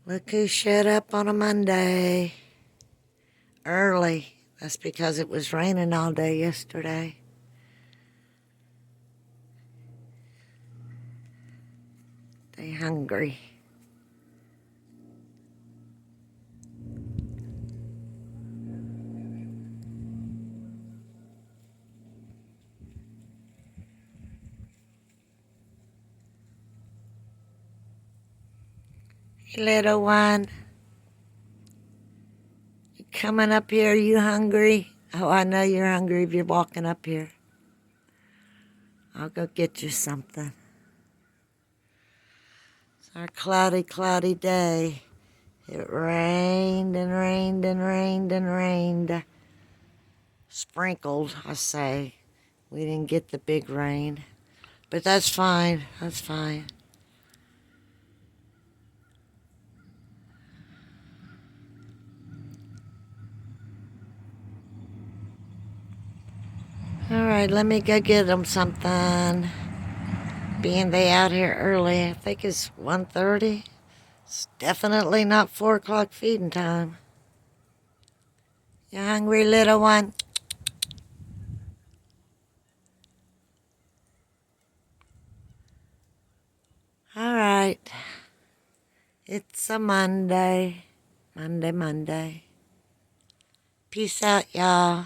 Look who showed up on a Monday. Early. That's because it was raining all day yesterday. They hungry. Hey, little one. You coming up here? You hungry? Oh, I know you're hungry if you're walking up here. I'll go get you something. It's our cloudy, cloudy day. It rained and rained and rained and rained. Sprinkled, I say. We didn't get the big rain. But that's fine. That's fine. All right, let me go get them something. Being they out here early, I think it's 1:30. It's definitely not 4 o'clock feeding time. You hungry, little one? All right. It's a Monday. Monday. Peace out, y'all.